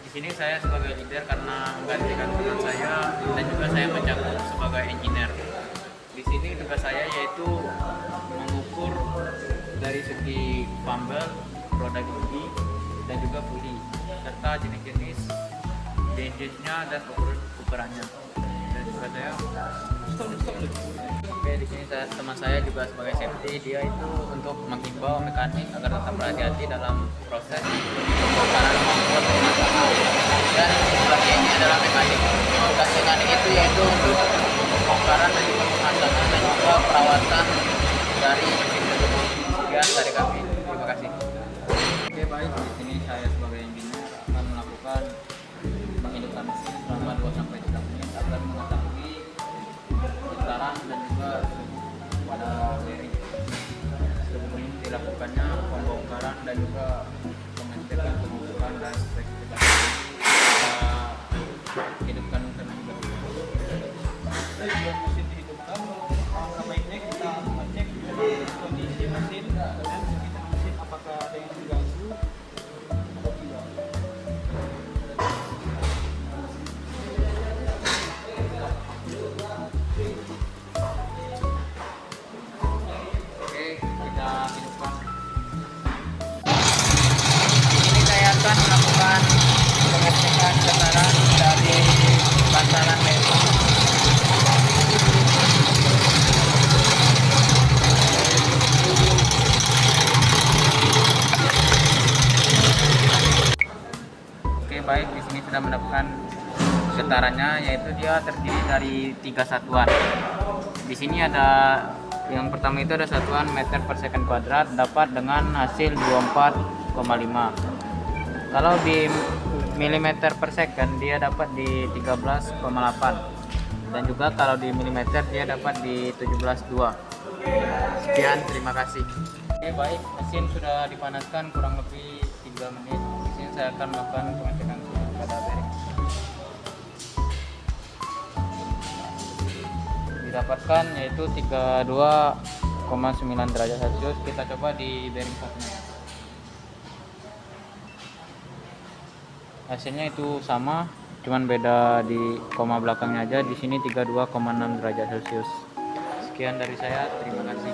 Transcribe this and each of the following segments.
Di sini saya sebagai leader karena menggantikan teman saya dan juga saya mencakup sebagai engineer. Di sini tugas saya yaitu mengukur dari segi fumble, roda gigi, dan juga puli, serta jenis-jenisnya dan ukurannya. Dan juga saya Oke, di sini teman saya juga sebagai safety, dia itu untuk menghimbau mekanik agar tetap berhati-hati dalam proses pembongkaran maupun pemasangan. Dan lagi ini adalah mekanik. Tugas mekanik itu yaitu untuk pembongkaran dan juga pemasangan dan juga perawatan dari mesin tersebut. Sekian dari kami. Terima kasih. Oke, baik. Di sini saya sebagai engineer akan melakukan menghidupkan mesin selama 2-3 menit agar mengetahui getaran dan juga pada bearing. Sebelum dilakukannya pembongkaran dan juga pengecekan pengukuran dan spesifikasi, kita hidupkan terlebih dahulu. Sebelum mesin dihidupkan, sebaiknya kita mengecek kondisi mesin dan sekitar mesin apakah ada yang terganggu atau tidak. Oke, kita hidupkan. Ini saya akan melakukan pengecekan getaran dari bantalan bearing. Oke, baik, di sini sudah mendapatkan getarannya, yaitu dia terdiri dari 3 satuan. Di sini ada yang pertama itu ada satuan meter per second kuadrat dapat dengan hasil 24,5. Kalau di milimeter per second dia dapat di 13,8. Dan juga kalau di milimeter dia dapat di 17,2. Sekian, terima kasih. Oke, baik, mesin sudah dipanaskan kurang lebih 3 menit. Di sini saya akan melakukan pengecekan pada bearing. Didapatkan yaitu 32,9 derajat Celcius. Kita coba di bearing satunya. Hasilnya itu sama, cuman beda di koma belakangnya aja. Di sini 32,6 derajat Celcius. Sekian dari saya, terima kasih.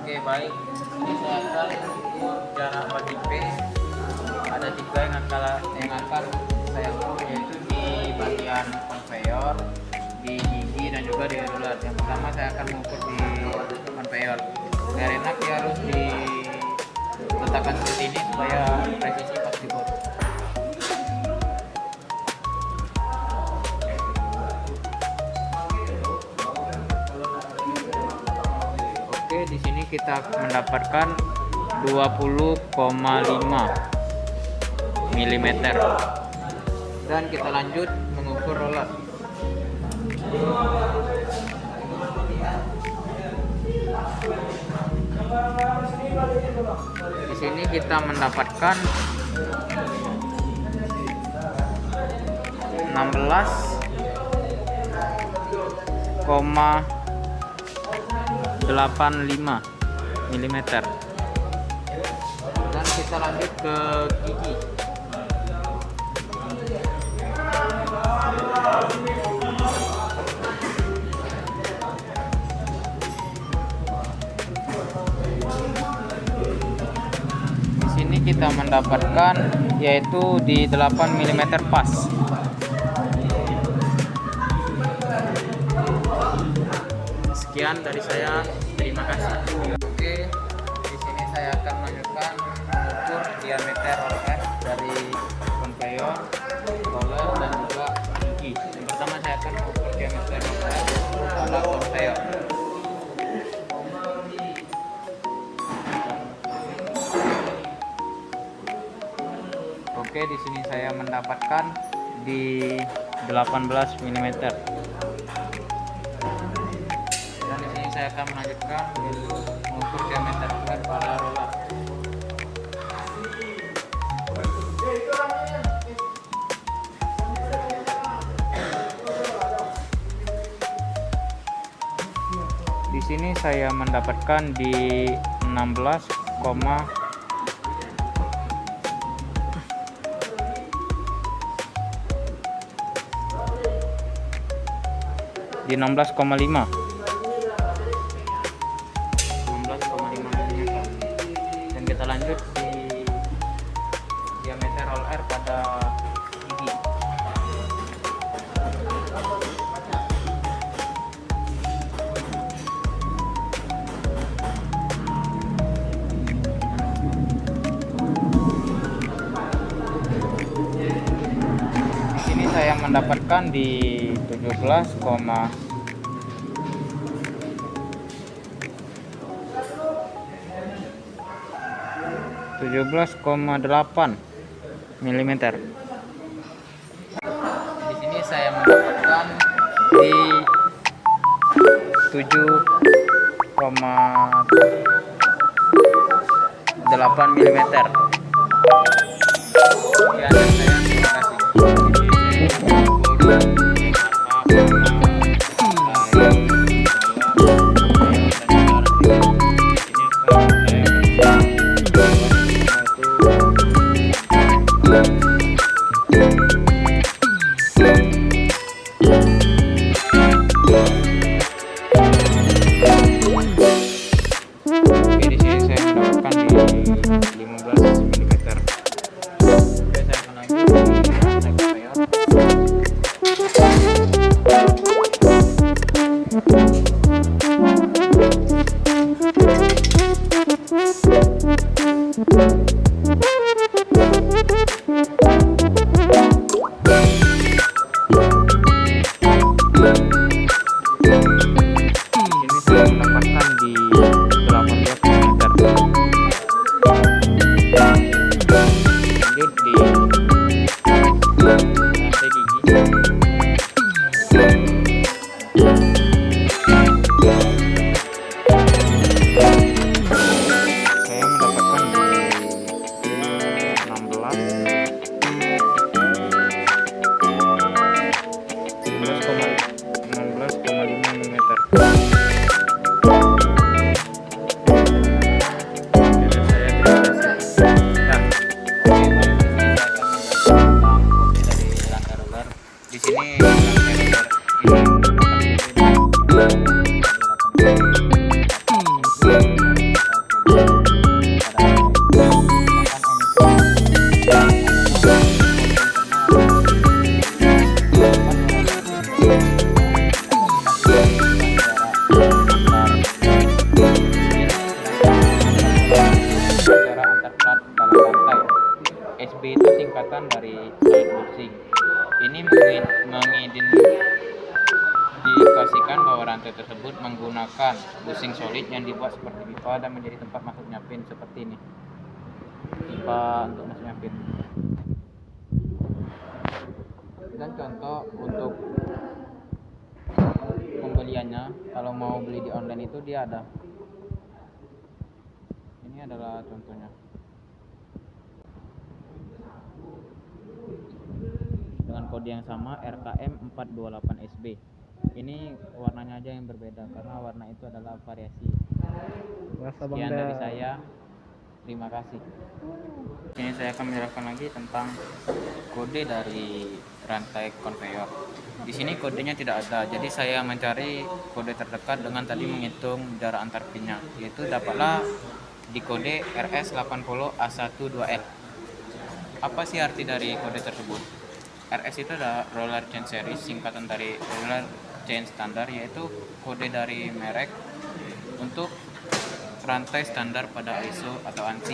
Oke, baik, ini saya akan mengukur jarak bagi P. Ada 3 yang akan saya ukur, yaitu di bagian conveyor, di gigi, dan juga di roller. Yang pertama saya akan mengukur di conveyor. Biar enak ya harus diletakkan seperti ini supaya presisi pas dibuat. Oke, di sini kita mendapatkan 20,5 mm. Dan kita lanjut mengukur roller. Di sini kita mendapatkan 16,85 mm. Dan kita lanjut ke gigi. Di sini kita mendapatkan yaitu di 8 mm pas. Sekian dari saya, terima kasih. Oke, di sini saya akan melanjutkan mengukur diameter roller dari conveyor, roller, dan juga gigi. Yang pertama saya akan mengukur diameter roller pada conveyor. Oke, di sini saya mendapatkan di 18 mm. Dan di sini saya akan melanjutkan mengukur diameter roller pada roller. Di sini saya mendapatkan di 16,85 di 16,5 mm. Dan kita lanjut di diameter roller pada gigi. Saya mendapatkan di 17,8 mm. Di sini saya mendapatkan di 7,8 mm. Sekian dari saya, terima SB itu singkatan dari solid bushing. Ini mengindikasikan bahwa rantai tersebut menggunakan bushing solid yang dibuat seperti pipa dan menjadi tempat masuknya pin seperti ini. Pipa untuk masuknya pin. Dan contoh untuk pembeliannya, kalau mau beli di online itu dia ada. Ini adalah contohnya. Dengan kode yang sama RKM 428SB. Ini warnanya aja yang berbeda karena warna itu adalah variasi. Sekian dari saya. Terima kasih. Ini saya akan menjelaskan lagi tentang kode dari rantai konveyor. Di sini kodenya tidak ada, jadi saya mencari kode terdekat dengan tadi menghitung jarak antar pinnya, yaitu dapatlah di kode RS80A12L. Apa sih arti dari kode tersebut? RS itu adalah roller chain series, singkatan dari roller chain standar, yaitu kode dari merek untuk rantai standar pada ISO atau ANSI.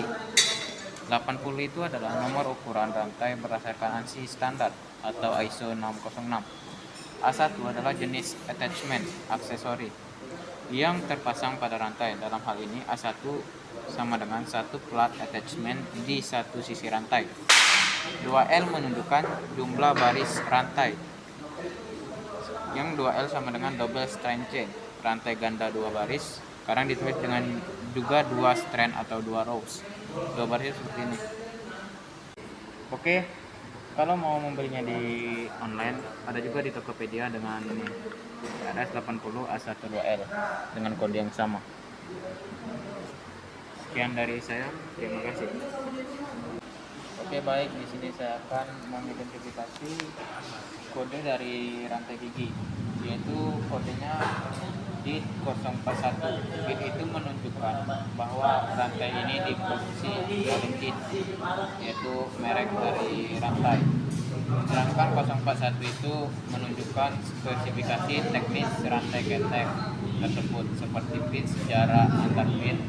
80 itu adalah nomor ukuran rantai berdasarkan ANSI standar atau ISO 606. A1 adalah jenis attachment aksesori yang terpasang pada rantai. Dalam hal ini A1 sama dengan satu plat attachment di satu sisi rantai. 2L menunjukkan jumlah baris rantai. Yang 2L sama dengan double strand chain, rantai ganda 2 baris. Sekarang ditulis dengan juga 2 strand atau 2 rows. 2 baris seperti ini. Oke, kalau mau membelinya di online, ada juga di Tokopedia dengan ini RS80A12L dengan kode yang sama. Sekian dari saya, terima kasih. Oke, baik, di sini saya akan mengidentifikasi kode dari rantai gigi. yaitu kodenya di 041. Bit itu menunjukkan bahwa rantai ini diproduksi oleh KIT, yaitu merek dari rantai. Sedangkan 041 itu menunjukkan spesifikasi teknis rantai ketek tersebut seperti pitch, jarak antar pin,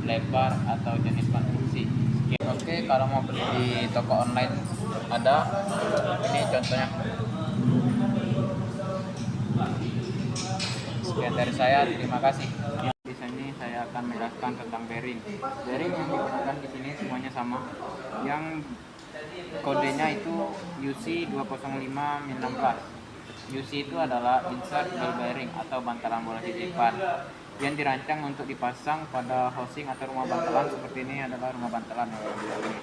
lebar, atau jenis konstruksi. Oke, kalau mau beli di toko online ada, ini contohnya. Sekian dari saya, terima kasih. Di sini saya akan menjelaskan tentang bearing. Bearing yang digunakan di sini semuanya sama. Yang kodenya itu UC205-16. UC itu adalah insert ball bearing atau bantalan bola titipan yang dirancang untuk dipasang pada housing atau rumah bantalan. Seperti ini adalah rumah bantalan yang ini.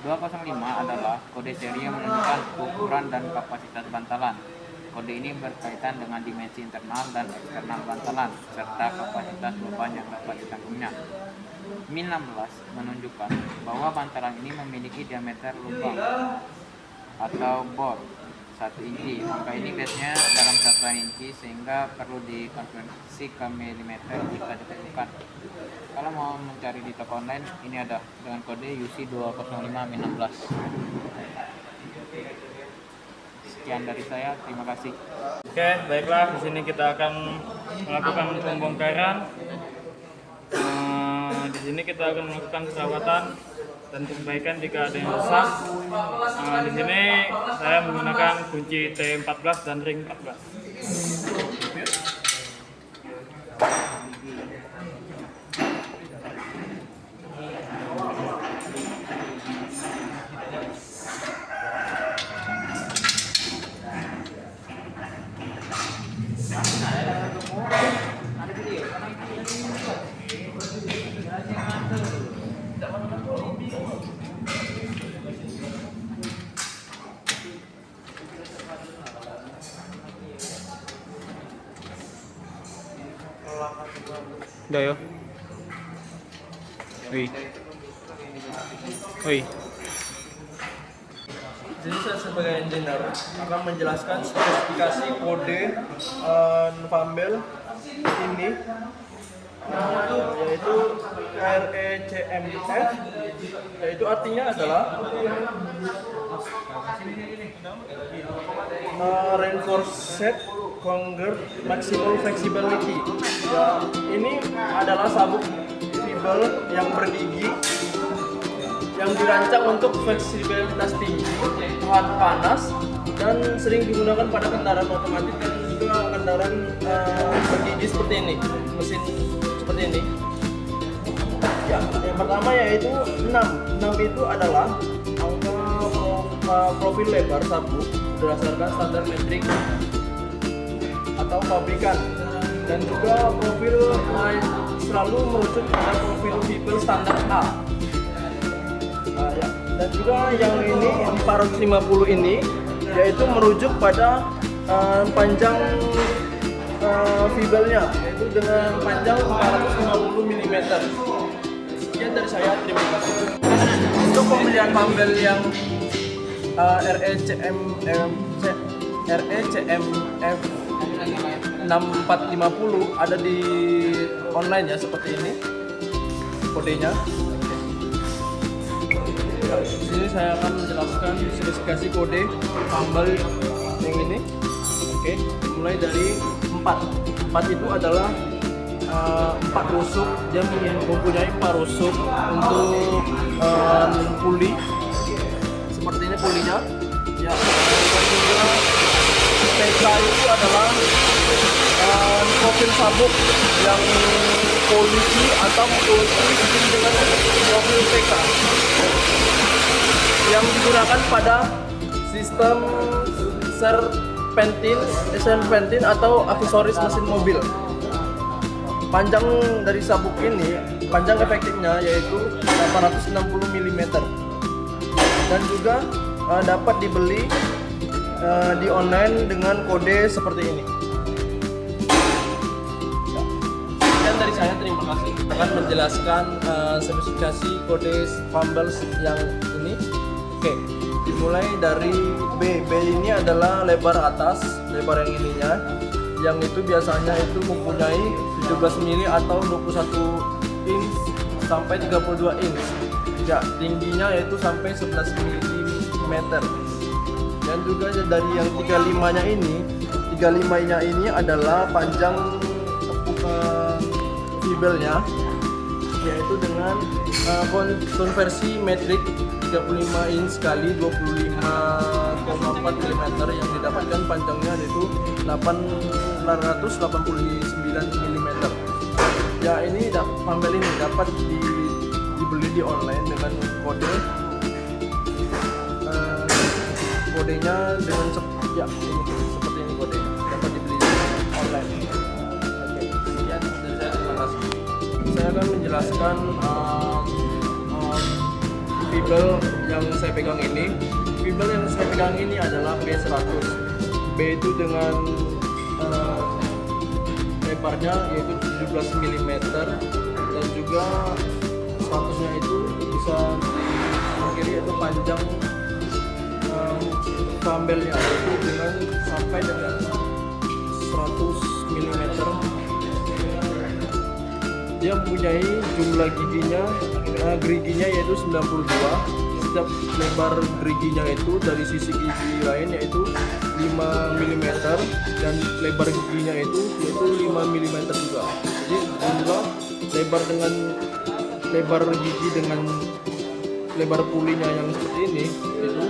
205 adalah kode seri yang menunjukkan ukuran dan kapasitas bantalan. Kode ini berkaitan dengan dimensi internal dan eksternal bantalan serta kapasitas beban yang dapat ditanggungnya. Min 16 menunjukkan bahwa bantalan ini memiliki diameter lubang atau bor 1 inci. Angka ini biasanya dalam satuan inci sehingga perlu dikonversi ke milimeter jika diperlukan. Kalau mau mencari di toko online, ini ada dengan kode UC205-16. Sekian dari saya, terima kasih. Oke, baiklah, di sini kita akan melakukan pembongkaran. Di sini kita akan melakukan perawatan dan perbaikan jika ada yang rusak. Di sini saya menggunakan kunci T14 dan ring 14. Udah yo. Wih. Wih. Jadi saya sebagai engineer akan menjelaskan spesifikasi kode Nufambel ini, yaitu RECMF, yaitu artinya adalah Reinforced Convert Maximal Flexibility. Ya, ini adalah sabuk fibel yang bergigi yang dirancang untuk fleksibilitas tinggi, tahan panas, dan sering digunakan pada kendaraan otomatis dan juga kendaraan bergigi seperti ini, mesin seperti ini. Ya, yang pertama yaitu 6. 6 itu adalah angka profil lebar sabuk berdasarkan standar metrik atau pabrikan, dan juga profil selalu merujuk pada profil fibel standar A. Ya. Dan juga yang ini 450 ini yaitu merujuk pada panjang fibelnya, yaitu dengan panjang 450 mm. Sekian dari saya, terima kasih. Untuk pemilihan fambel yang RECMF 6450 ada di online ya, seperti ini kodenya. Di sini saya akan menjelaskan spesifikasi kode fambel yang ini. Oke, mulai dari 4. 4 itu adalah 4 rusuk, dia mempunyai 4 rusuk untuk puli. Seperti ini pulinya. Ya, dan juga PK itu adalah profil sabuk yang polisi atau polisi dengan profil PK yang digunakan pada sistem serpentin atau aksesoris mesin mobil. Panjang dari sabuk ini, panjang efektifnya yaitu 860 mm, dan juga dapat dibeli di online dengan kode seperti ini. Sekian dari saya, terima kasih. Akan menjelaskan spesifikasi kode fambel yang ini. Oke, dimulai dari B ini adalah lebar atas, lebar yang ininya, yang itu biasanya itu mempunyai 17 mili atau 21 inch sampai 32 inch. Ya, tingginya yaitu sampai 11 mm. Dan juga dari yang 35-nya ini, 35-nya ini adalah panjang fibelnya, yaitu dengan konversi metrik 35 inch kali 25,4 mm yang didapatkan panjangnya yaitu 889 mm. Ya, ini Fumble ini dapat dibeli di online dengan kode kodenya dengan ya ini seperti ini kodenya, dapat dibeli online. Oke, sekian dari saya, terima kasih. Saya akan menjelaskan fibel yang saya pegang ini. Fibel yang saya pegang ini adalah B100. B itu dengan lebarnya yaitu 17 mm dan juga 100-nya itu bisa kiri itu panjang fumble-nya itu dengan sampai dengan 100 mm. Dia mempunyai jumlah geriginya yaitu 92. Setiap lebar geriginya itu dari sisi gigi lain yaitu 5 mm dan lebar giginya itu yaitu 5 mm juga. Jadi jumlah lebar gigi dengan lebar pulinya yang seperti ini itu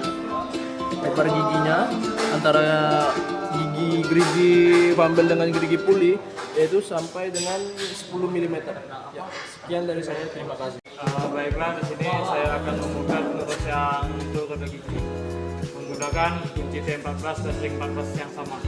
lebar giginya antara gerigi fumble dengan gerigi puli yaitu sampai dengan 10 mm. Ya, sekian dari saya, terima kasih. Baiklah, di sini saya akan membuka terus yang untuk roda gigi menggunakan kunci T14 dan ring 14 yang sama.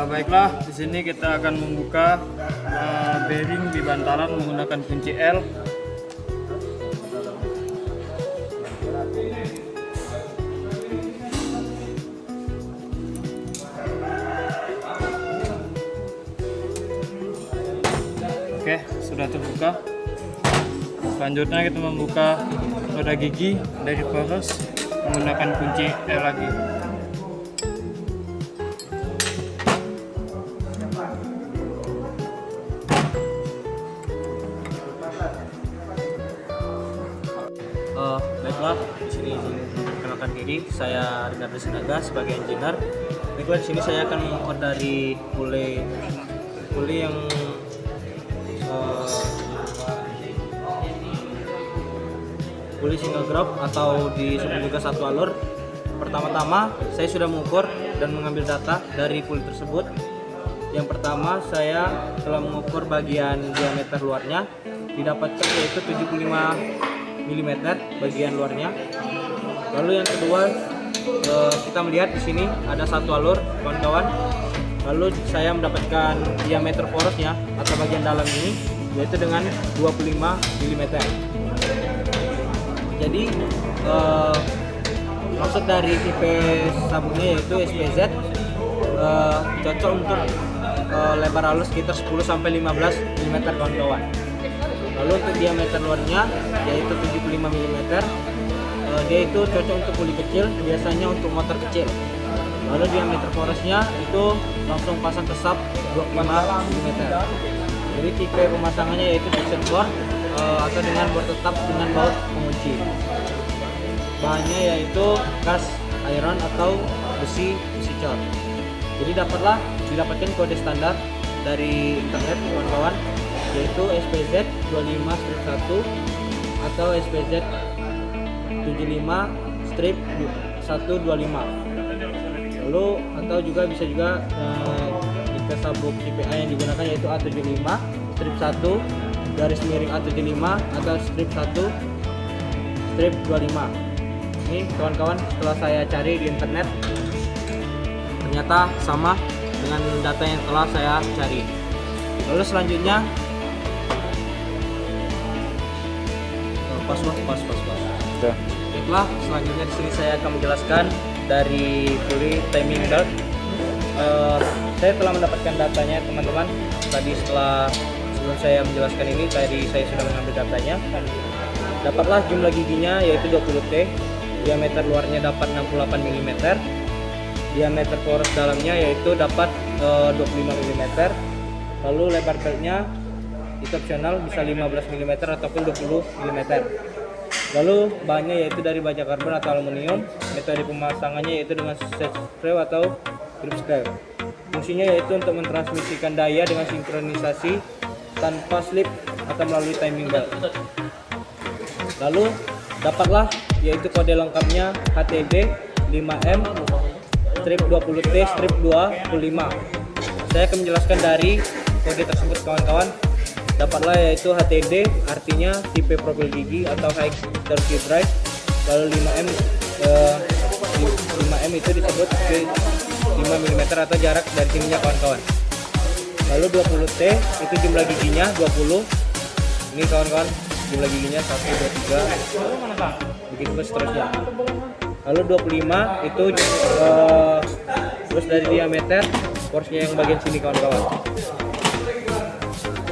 Baiklah, di sini kita akan membuka bearing di bantalan menggunakan kunci L. Oke, sudah terbuka. Selanjutnya kita membuka roda gigi dari poros menggunakan kunci L lagi. Baiklah, di sini perkenalkan diri, saya Rinaldo Sinaga sebagai engineer. Baiklah, di sini saya akan mengukur dari puli yang puli single drop atau disebut juga satu alur. Pertama-tama saya sudah mengukur dan mengambil data dari puli tersebut. Yang pertama saya telah mengukur bagian diameter luarnya, didapatkan yaitu 75 mm bagian luarnya. Lalu yang kedua kita melihat di sini ada satu alur, kawan-kawan. Lalu saya mendapatkan diameter porosnya atau bagian dalam ini yaitu dengan 25 mm. Jadi maksud dari tipe sabuknya yaitu SPZ cocok untuk lebar halus sekitar 10 sampai 15 mm, kawan-kawan. Lalu untuk diameter luarnya yaitu 75 mm, dia itu cocok untuk puli kecil, biasanya untuk motor kecil. Lalu diameter porosnya itu langsung pasang ke sub 25 mm. Jadi tipe pemasangannya yaitu fixed bore atau dengan bor tetap dengan baut pengunci. Bahannya yaitu cast iron atau besi cor. Jadi didapatkan kode standar dari internet, kawan-kawan, yaitu SPZ 25-1 atau SPZ 75 strip 125. Lalu atau juga bisa juga jika sabuk TPA yang digunakan yaitu A75 strip 1 garis miring A75 atau strip 1 strip 25. Ini kawan-kawan, setelah saya cari di internet ternyata sama dengan data yang telah saya cari. Lalu selanjutnya pas. Baiklah, selanjutnya di sini saya akan menjelaskan dari pulley timing belt. Saya telah mendapatkan datanya teman-teman. Tadi sebelum saya menjelaskan ini, tadi saya sudah mengambil datanya. Dapatlah jumlah giginya yaitu 20T, diameter luarnya dapat 68 mm, diameter poros dalamnya yaitu dapat 25 mm, lalu lebar beltnya itu opsional bisa 15 mm ataupun 20 mm. Lalu bahannya yaitu dari baja karbon atau aluminium. Metode pemasangannya yaitu dengan set screw atau grip screw. Fungsinya yaitu untuk mentransmisikan daya dengan sinkronisasi tanpa slip atau melalui timing belt. Lalu dapatlah yaitu kode lengkapnya HTD 5M strip 20T strip 25. Saya akan menjelaskan dari kode tersebut kawan-kawan. Dapatlah yaitu HTD artinya tipe profil gigi atau high turkey drive. Lalu 5M itu disebut 5 mm atau jarak dari sininya kawan-kawan. Lalu 20T itu jumlah giginya 20. Ini kawan-kawan jumlah giginya 1, 2, 3 begitu seterusnya. Lalu 25 itu terus dari diameter porosnya yang bagian sini kawan-kawan.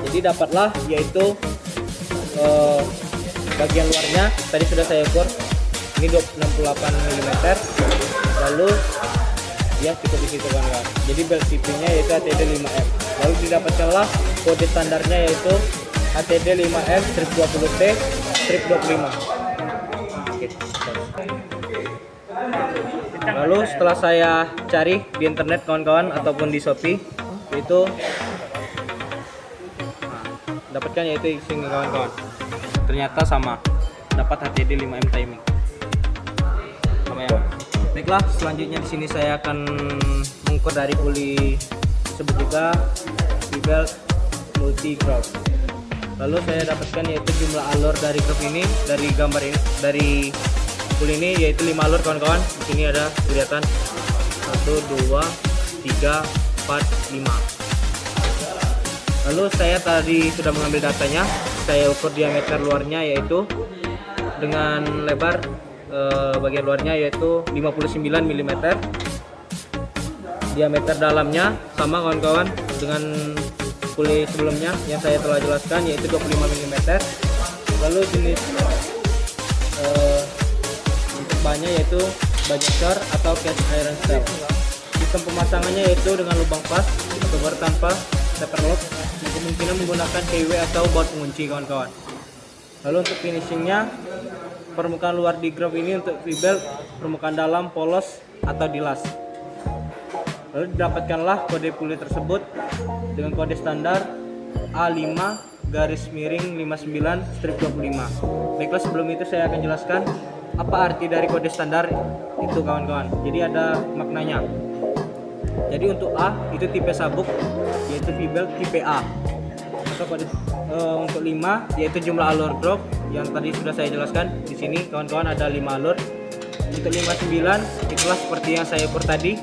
Jadi dapatlah yaitu bagian luarnya tadi sudah saya ukur ini 68 mm, lalu ya cukup di situ kawan-kawan. Jadi belt tipenya yaitu HTD 5M. Lalu didapatkanlah kode standarnya yaitu HTD 5M strip 20T strip 25. Lalu setelah saya cari di internet kawan-kawan ataupun di Shopee itu dapatkan yaitu sini kawan-kawan. Ternyata sama, dapat HTD 5M timing. Sama ya. Baiklah, selanjutnya di sini saya akan mengukur dari pulley tersebut juga V-belt multi groove. Lalu saya dapatkan yaitu jumlah alur dari groove ini, dari gambar ini, dari pulley ini yaitu 5 alur kawan-kawan. Di sini ada kelihatan 1, 2, 3, 4, 5. Lalu saya tadi sudah mengambil datanya, saya ukur diameter luarnya yaitu dengan lebar bagian luarnya yaitu 59 mm, diameter dalamnya sama kawan-kawan dengan pulley sebelumnya yang saya telah jelaskan yaitu 25 mm. Lalu jenis untuk bahannya yaitu baja shor atau cast iron steel. Sistem pemasangannya yaitu dengan lubang pas atau tanpa stepper lock, kemungkinan menggunakan KW atau baut pengunci kawan-kawan. Lalu untuk finishingnya, permukaan luar di groove ini untuk V-belt, permukaan dalam polos atau dilas. Lalu didapatkanlah kode pulley tersebut dengan kode standar A5 garis miring 59 strip 25. Baiklah, sebelum itu saya akan jelaskan apa arti dari kode standar itu kawan-kawan. Jadi ada maknanya. Jadi untuk A itu tipe sabuk yaitu V-belt tipe A. Untuk 5 yaitu jumlah alur groove yang tadi sudah saya jelaskan. Di sini kawan-kawan ada 5 alur. Untuk 59 itulah seperti yang saya ukur tadi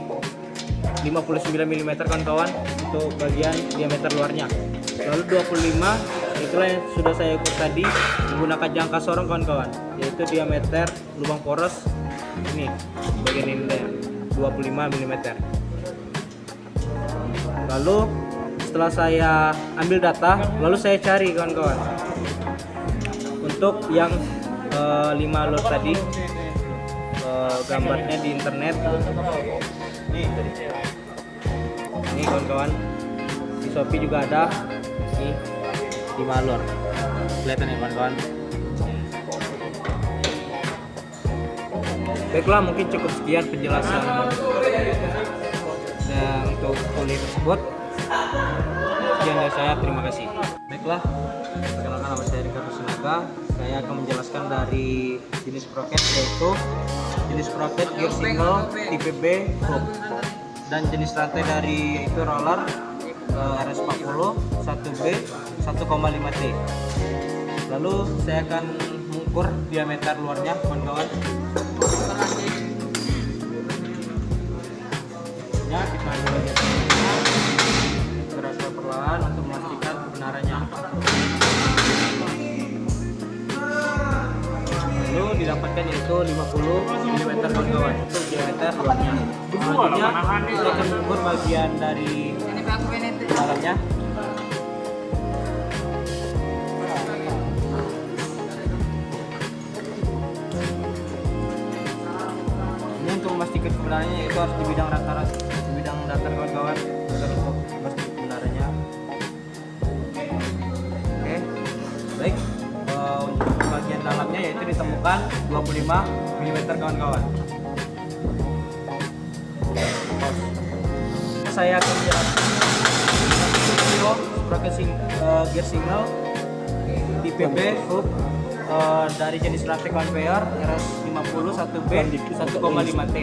59 mm kawan-kawan untuk bagian diameter luarnya. Lalu 25 itulah yang sudah saya ukur tadi menggunakan jangka sorong kawan-kawan, yaitu diameter lubang poros ini bagian ini 25 mm. Lalu setelah saya ambil data, lalu saya cari kawan-kawan untuk yang 5 alur tadi, gambarnya di internet ini kawan-kawan, di Shopee juga ada ini 5 alur, kelihatan ya kawan-kawan. Baiklah, mungkin cukup sekian penjelasan untuk pulley tersebut. Sekian dari saya, terima kasih. Baiklah, perkenalkan nama saya Ricardo Sinaga. saya akan menjelaskan dari jenis sprocket, yaitu jenis sprocket gear single tipe B hook, dan jenis rantai dari itu roller RS40 1B 1,5T. Lalu saya akan mengukur diameter luarnya, kawan-kawan. Ya, kita gerakkan perlahan untuk memastikan kebenarannya. Lalu didapatkan yaitu 50 mm, kawan-kawan, untuk diameter luarnya. Selanjutnya kita akan mengukur bagian dari dalamnya. Ini untuk memastikan kebenarannya, yaitu harus di bidang rata-rata, di bidang datar, kawan-kawan, agar untuk memastikan kebenarannya. Oke, baik. Untuk bagian dalamnya yaitu ditemukan 25 mm, kawan-kawan. Saya akan menjelaskan sprocket gear single tipe B hook dari jenis rantai conveyor RS50 1B 1,5T.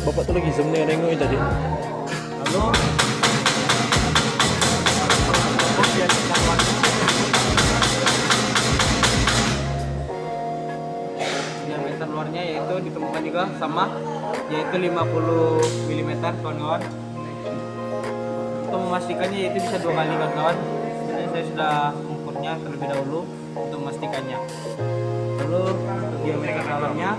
Bapak tuh lagi zoom nih, nengokin tadi. Lalu biar kita diameter luarnya yaitu ditemukan juga sama, yaitu 50 mm, kawan-kawan. Untuk memastikannya yaitu bisa 2 kali, kawan-kawan. Sebenarnya saya sudah mengukurnya terlebih dahulu untuk memastikannya. Lalu diameter dalamnya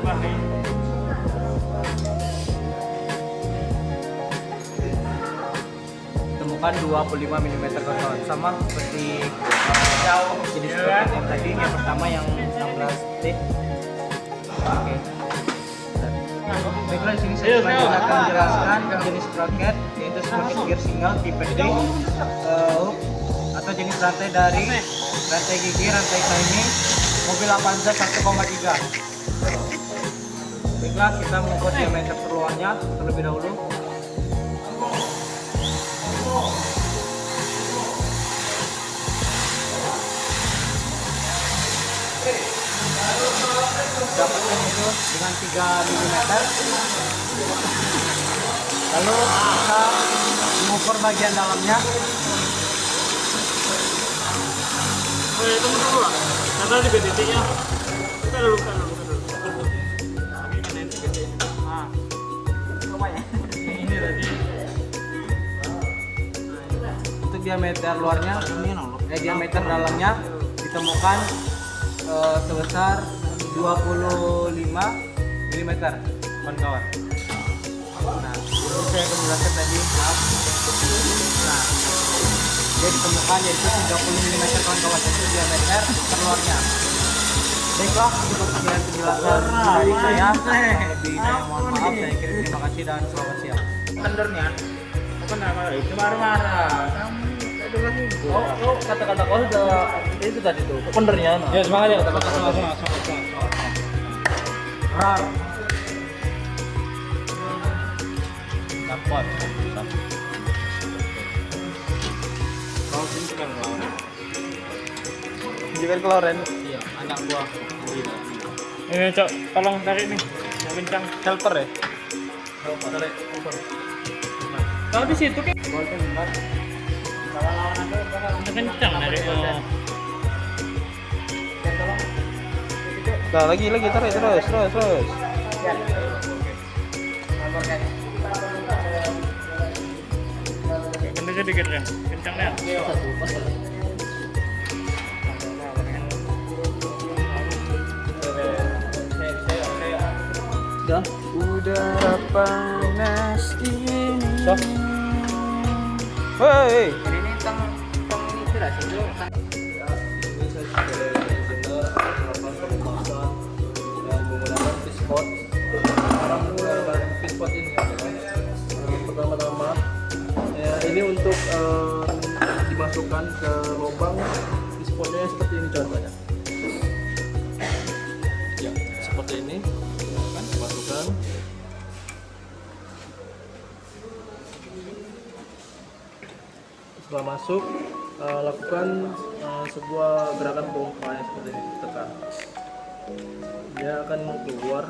ditemukan 25 mm, kawan-kawan, sama seperti jenis sprocket yang tadi, yang pertama yang 16T. Oke. Baiklah, di sini saya selanjutnya akan menjelaskan jenis sprocket, yaitu sprocket gear single tipe D hook atau jenis rantai dari rantai gigi, rantai timing mobil Avanza 1,3. Baiklah, kita mengukur diameter terluarnya terlebih dahulu. Dapatkan itu dengan 3 mm. Lalu kita mengukur bagian dalamnya. Tunggu dulu lah. Karena di BDT-nya kita dulu. Nah, lumayan. Ini tadi. Untuk diameter luarnya, diameter dalamnya ditemukan sebesar 25 mm, kawan-kawan. Nah, ini saya akan menjelaskan tadi, maaf. Nah, dia ditemukan yaitu 30 mm, kawan-kawan, itu diameter terluarnya. Baiklah, untuk sekian penjelasan dari saya. Lebih saya mohon maaf, saya kirim terima kasih dan selamat siang. Tendernya apa namanya? Itu marah-marah. Oh, kata-kata kau sudah itu tadi tuh. Pendernya. Ya, semangat ya. Semangat. Dapat. Kau sini kan lawan. Juga keluaran. Iya, anak buah. Ini cok, tolong tarik nih. Yang kencang. Helper ya? Tarik. Kau di situ kan? Kencang narik. Nah, lagi tarik terus. Kendali dikit kan, kencangnya. Udara panas ini. Hei. Ini tang ini jelas itu. Menggunakan pispot. Sekarang menggunakan pispot ini pertama-tama ya, ini untuk dimasukkan ke lubang pispotnya seperti ini contohnya. Ya, seperti ini. Masukkan. Setelah masuk, lakukan sebuah gerakan pompa yang seperti ini ditekan, dia akan keluar,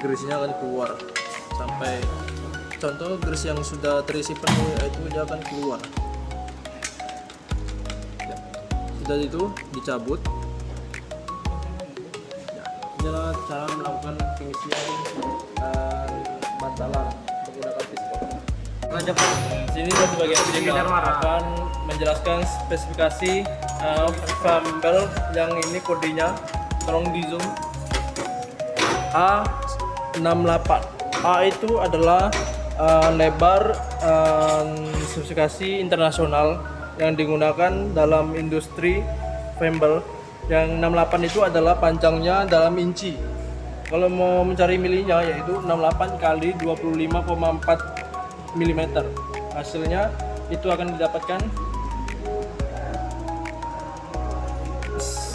grease-nya akan keluar sampai contoh grease yang sudah terisi penuh itu dia akan keluar. Ya. Sudah itu dicabut. Ya. Inilah cara melakukan pengisian bantalan menggunakan piston. Sini saya sebagai engineer akan menjelaskan spesifikasi fumble yang ini kodenya, tolong di zoom. A68. A itu adalah lebar spesifikasi internasional yang digunakan dalam industri fumble. Yang 68 itu adalah panjangnya dalam inci. Kalau mau mencari milinya yaitu 68 kali 25,4 mm. Hasilnya itu akan didapatkan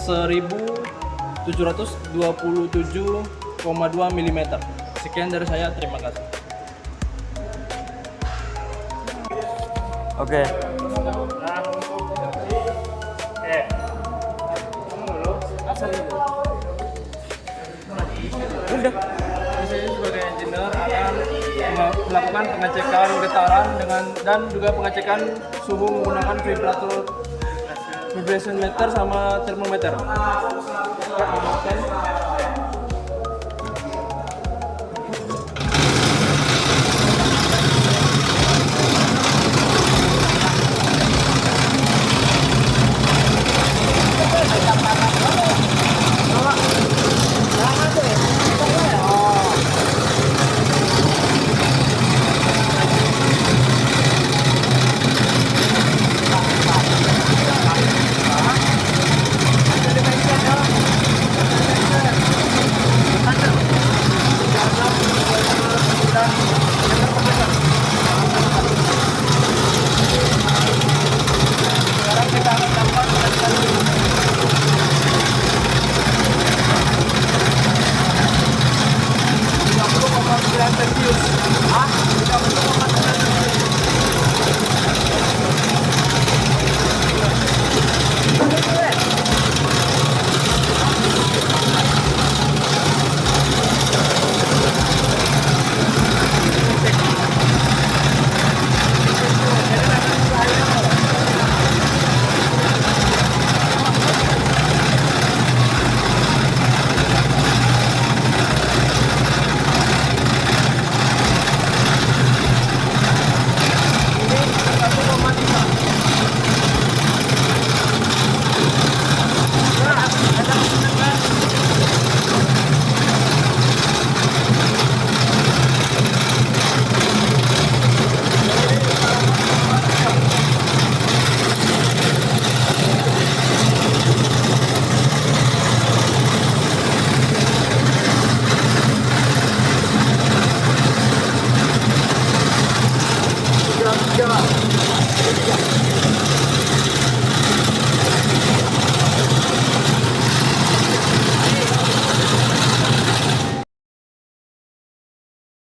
1727,2 mm. Sekian dari saya, terima kasih. Oke. Saya sebagai engineer akan melakukan pengecekan getaran dan juga pengecekan suhu menggunakan vibration meter sama termometer.